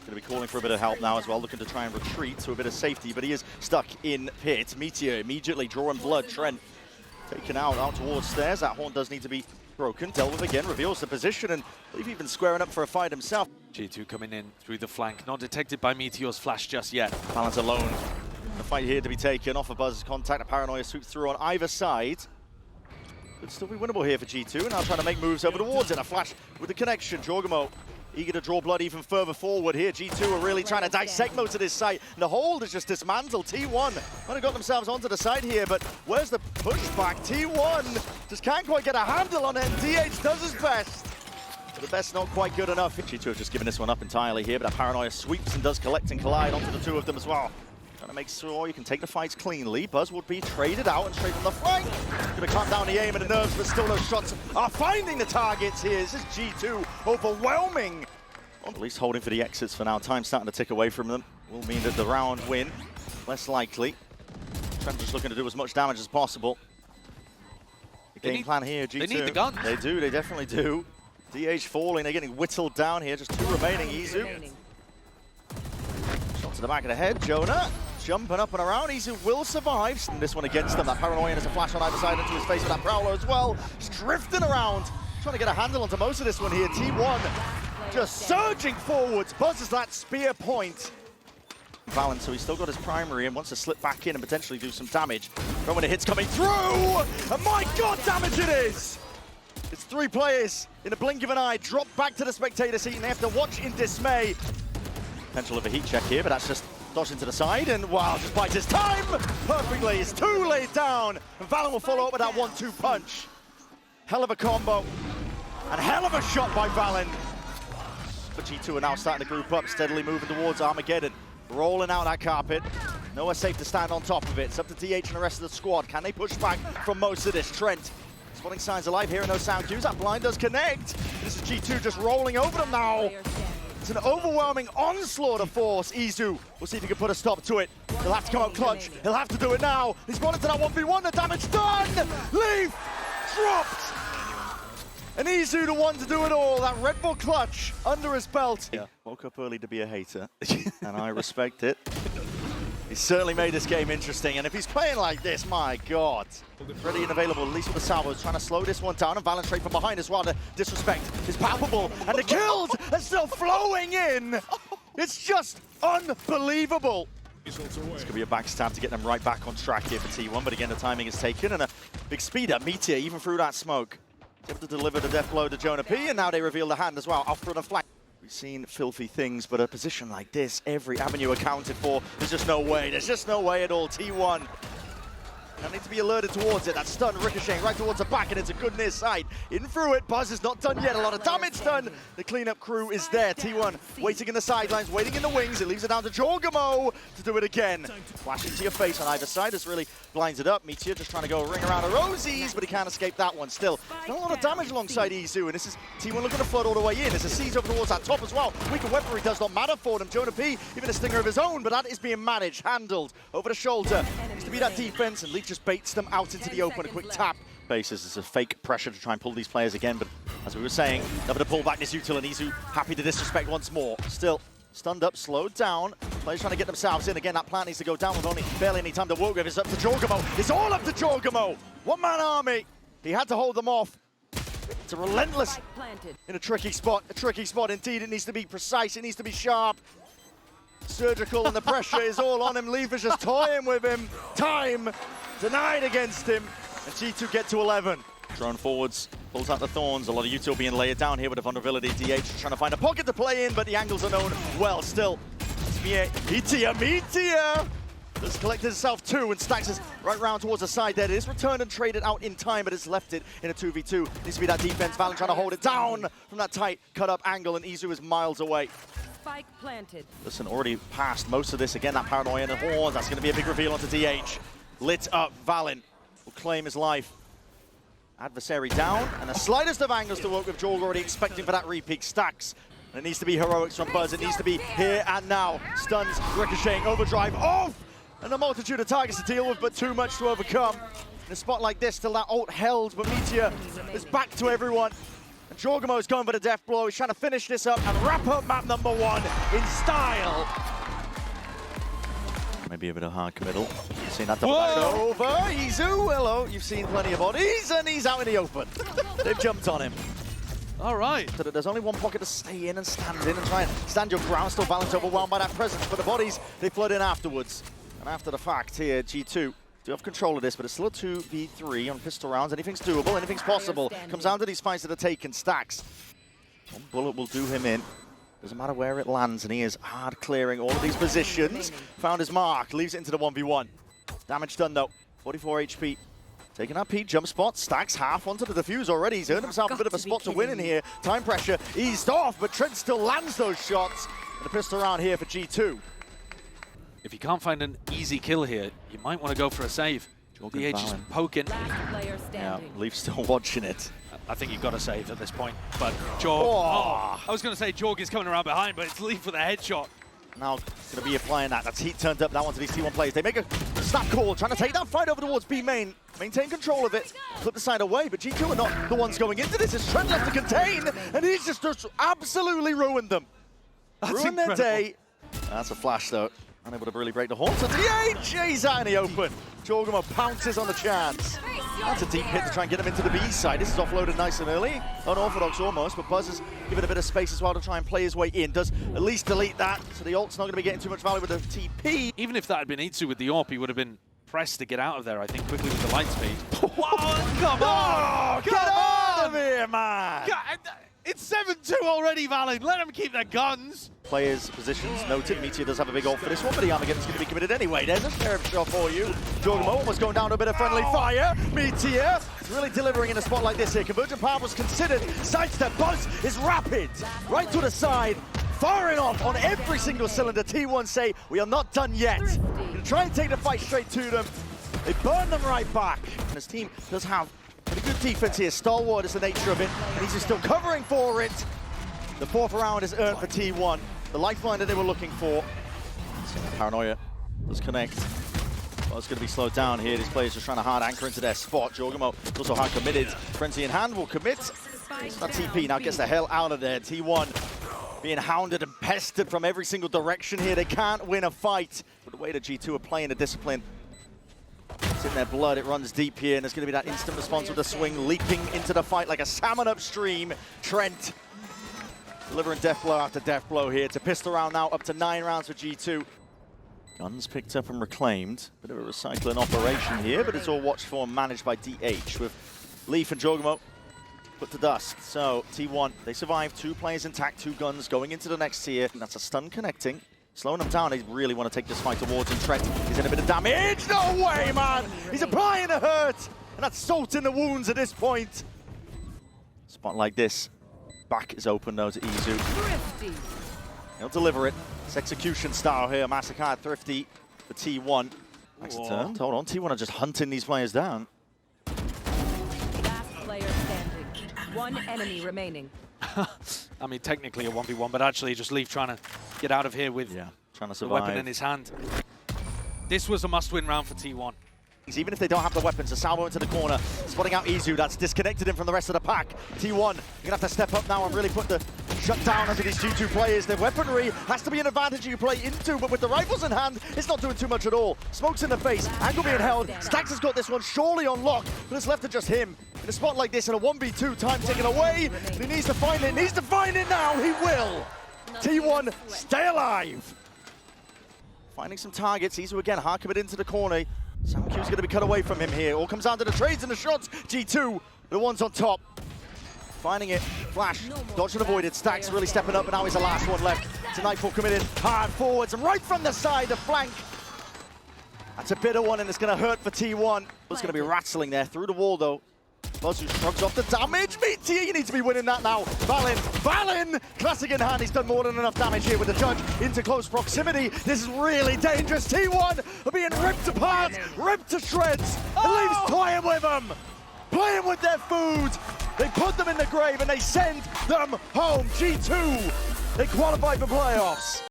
Going to be calling for a bit of help now as well, looking to try and retreat to a bit of safety, but he is stuck in pit. Meteor immediately drawing blood. Trent taken out towards stairs. That horn does need to be broken. Dealt with again, reveals the position, and I believe even squaring up for a fight himself. G2 coming in through the flank, not detected by Meteor's flash just yet. Balance alone. The fight here to be taken off of Buzz's contact. A Paranoia sweeps through on either side. Could still be winnable here for G2. Now trying to make moves over towards it. A flash with the connection. Jorgamo eager to draw blood even further forward here. G2 are really trying to dissect most of this site. And the hold is just dismantled. T1 might have got themselves onto the side here, but where's the pushback? T1 just can't quite get a handle on it, and DH does his best. But the best not quite good enough. G2 have just given this one up entirely here, but a Paranoia sweeps and does collect and collide onto the two of them as well. Trying to make sure you can take the fights cleanly. Buzz would be traded out and straight from the flank. Going to calm down the aim and the nerves, but still no shots are finding the targets here. This is G2 overwhelming. At least holding for the exits for now. Time starting to tick away from them. Will mean that the round win, less likely. Trent just looking to do as much damage as possible. The game plan here, G2. They need the guns. They do, they definitely do. DH falling, they're getting whittled down here. Just two remaining, Izu. Shot to the back of the head, Jonah. Jumping up and around, Izu will survive. And this one against them, that Paranoia has a flash on either side into his face with that Prowler as well. Just drifting around, trying to get a handle onto most of this one here. T1 just surging forwards. Buzz is that spear point. Valen, so he's still got his primary and wants to slip back in and potentially do some damage. But when it hits coming through, and my God, damage it is! It's three players in a blink of an eye, drop back to the spectator seat, and they have to watch in dismay. Potential of a heat check here, but that's just dodging to the side, and wow, just bites his time perfectly. It's two laid down, and Valen will follow up with that 1-2 punch. Hell of a combo, and hell of a shot by Valen. But G2 are now starting to group up, steadily moving towards Armageddon. Rolling out that carpet. Nowhere safe to stand on top of it. It's up to DH and the rest of the squad. Can they push back from most of this? Trent spotting signs alive here, no sound cues. That blind does connect. This is G2 just rolling over them now. It's an overwhelming onslaught of force. Izu will see if he can put a stop to it. He'll have to come out clutch. He'll have to do it now. He's brought into that 1v1. The damage done. Leaf dropped. And Izu, the one to do it all. That Red Bull clutch under his belt. Yeah. Woke up early to be a hater, and I respect it. He's certainly made this game interesting, and if he's playing like this, my God. Ready and available, at least with the salvos, trying to slow this one down, and Valen straight from behind as well. The disrespect is palpable, and the kills are still flowing in. It's just unbelievable. This could be a backstab to get them right back on track here for T1, but again, the timing is taken, and a big speeder, Meteor, even through that smoke. Able to deliver the death blow to Jonah P, and now they reveal the hand as well, off front and flank. We've seen filthy things, but a position like this, every avenue accounted for. There's just no way at all. T1. I need to be alerted towards it. That stun ricocheting right towards the back, and it's a good near sight. In through it, Buzz is not done yet. A lot of damage done. The cleanup crew is there. T1 waiting in the sidelines, waiting in the wings. It leaves it down to Jorgamo to do it again. Flash into your face on either side. This really blinds it up. Meteor just trying to go ring around the rosies, but he can't escape that one still. Not a lot of damage alongside Izu, and this is T1 looking to flood all the way in. There's a seize over towards that top as well. Weaker weaponry does not matter for them. Jonah P, even a stinger of his own, but that is being managed, handled over the shoulder. Needs to be that defense, and Leaf just baits them out into the open. A quick tap. Basis is a fake pressure to try and pull these players again, but as we were saying, they're going to pull back this util, and Izu happy to disrespect once more. Still stunned up, slowed down. Players trying to get themselves in. Again, that plan needs to go down with only barely any time to work with. It's up to Jorgamo. It's all up to Jorgamo. One-man army. He had to hold them off. It's a relentless in a tricky spot. A tricky spot indeed. It needs to be precise. It needs to be sharp. Surgical, and the pressure is all on him. Leaf is just toying with him. Time denied against him. And G2 get to 11. Drone forwards, pulls out the thorns. A lot of util being laid down here with a vulnerability. DH trying to find a pocket to play in, but the angles are known well still. Meteor! Just collected itself two and stacks us right round towards the side there. It is returned and traded out in time, but it's left it in a 2v2. Needs to be that defense. Valen trying to hold it down from that tight cut-up angle, and Izu is miles away. Spike planted. Listen, already passed most of this. Again, that Paranoia and the horns. That's going to be a big reveal onto DH. Lit up, Valen will claim his life. Adversary down, and the slightest of angles to work with. Jorg already expecting for that repeat. Stacks. And it needs to be heroics from Buzz. It needs to be here and now. Stuns, ricocheting, overdrive, off! And a multitude of targets to deal with, but too much to overcome. In a spot like this, still that ult held, but Meteor is back to everyone. Jorgamo's going for the death blow. He's trying to finish this up and wrap up map number 1 in style. Maybe a bit of hard committal. You've seen that double dash over. Izu, hello. You've seen plenty of bodies, and he's out in the open. They've jumped on him. All right. So there's only one pocket to stay in and stand in and try and stand your ground. Still Valorant overwhelmed by that presence, but the bodies, they flood in afterwards. And after the fact here, G2 do have control of this, but it's still a 2v3 on pistol rounds. Anything's doable, anything's possible. Comes down to these fights that are taken. Stacks. One bullet will do him in. Doesn't matter where it lands, and he is hard clearing all of these positions. Found his mark, leaves it into the 1v1. Damage done though, 44 HP. Taking that peak, jump spot, Stacks half onto the defuse already. He's earned himself a bit of a spot to win in here. Time pressure eased off, but Trent still lands those shots. And a pistol round here for G2. If you can't find an easy kill here, you might want to go for a save. The H is poking. Yeah, Leaf's still watching it. I think you've got to save at this point. But Jorg, I was going to say Jorg is coming around behind, but it's Leaf with a headshot. Now going to be applying that. That's heat turned up now onto these T1 players. They make a snap call, trying to take that fight over towards B main. Maintain control of it, flip the side away, but G2 are not the ones going into this. It's Trent left to contain, and he's just absolutely ruined them. Ruined their day. That's a flash though. Unable to really break the horn. So DH, he's out in the open. Jorgamo pounces on the chance. That's a deep hit to try and get him into the B side. This is offloaded nice and early. Unorthodox almost, but Buzz is given a bit of space as well to try and play his way in. Does at least delete that, so the ult's not going to be getting too much value with the TP. Even if that had been Itsu with the AWP, he would have been pressed to get out of there, I think, quickly with the light speed. Wow, come on! Get out of here, man! It's 7-2 already, Valen. Let them keep their guns. Players' positions noted. Meteor does have a big ult for this one, but the Armageddon's going to be committed anyway. There's a sheriff shot for you. Jorgamo almost going down to a bit of friendly fire. Meteor is really delivering in a spot like this here. Convergent power was considered. Sidestep. Buzz is rapid. Right to the side. Firing off on every single cylinder. T1 say, we are not done yet. Going to try and take the fight straight to them. They burn them right back. And his team does have a good defense here. Stalwart is the nature of it, and he's just still covering for it. The 4th round is earned for T1. The lifeline that they were looking for. Paranoia does connect. Well, it's going to be slowed down here. These players just trying to hard anchor into their spot. Jorgamo also hard committed. Frenzy in hand will commit. It's not TP now, gets the hell out of there. T1 being hounded and pestered from every single direction here. They can't win a fight. But the way that G2 are playing the discipline, it's in their blood, it runs deep here, and there's going to be that instant response with the swing, leaping into the fight like a salmon upstream. Trent delivering death blow after death blow here. It's a pistol round now, up to 9 rounds for G2. Guns picked up and reclaimed. Bit of a recycling operation here, but it's all watched for and managed by DH, with Leaf and Jorgamo put to dust. So T1, they survive, 2 players intact, 2 guns going into the next tier. And that's a stun connecting. Slowing them down, they really want to take this fight towards him. Trent is in a bit of damage. No way, man! He's applying the hurt! And that's salt in the wounds at this point. Spot like this. Back is open though to Izu. Thrifty. He'll deliver it. It's execution style here. Mastercard Thrifty for T1. Next turn. Hold on, T1 are just hunting these players down. Last player standing. 1 enemy remaining. I mean, technically a 1v1, but actually just Leaf trying to get out of here with trying to the survive. weapon in his hand. This was a must-win round for T1. Even if they don't have the weapons, a salvo into the corner, spotting out Izu, that's disconnected him from the rest of the pack. T1, you're gonna have to step up now and really put the shut down onto these 2-2 players. Their weaponry has to be an advantage you play into, but with the rifles in hand, it's not doing too much at all. Smokes in the face, angle being held. Stacks has got this one surely on lock, but it's left to just him. In a spot like this, in a 1v2, time taken away. He needs to find it, now, he will. T1, stay alive. Finding some targets, Izu again, hard commit into the corner. SamQ's going to be cut away from him here. All comes down to the trades and the shots. G2, the ones on top. Finding it, flash, dodged and avoided. Stacks really stepping up, and now he's the last one left. To Nightfall committed, hard forwards, and right from the side, the flank. That's a bitter one, and it's going to hurt for T1. It's going to be rattling there through the wall, though. Buzz who shrugs off the damage. Meteor, you need to be winning that now. Valen, classic in hand. He's done more than enough damage here with the judge into close proximity. This is really dangerous. T1 are being ripped apart, ripped to shreds. And Leaf's toying with them, playing with their food. They put them in the grave and they send them home. G2, they qualify for playoffs.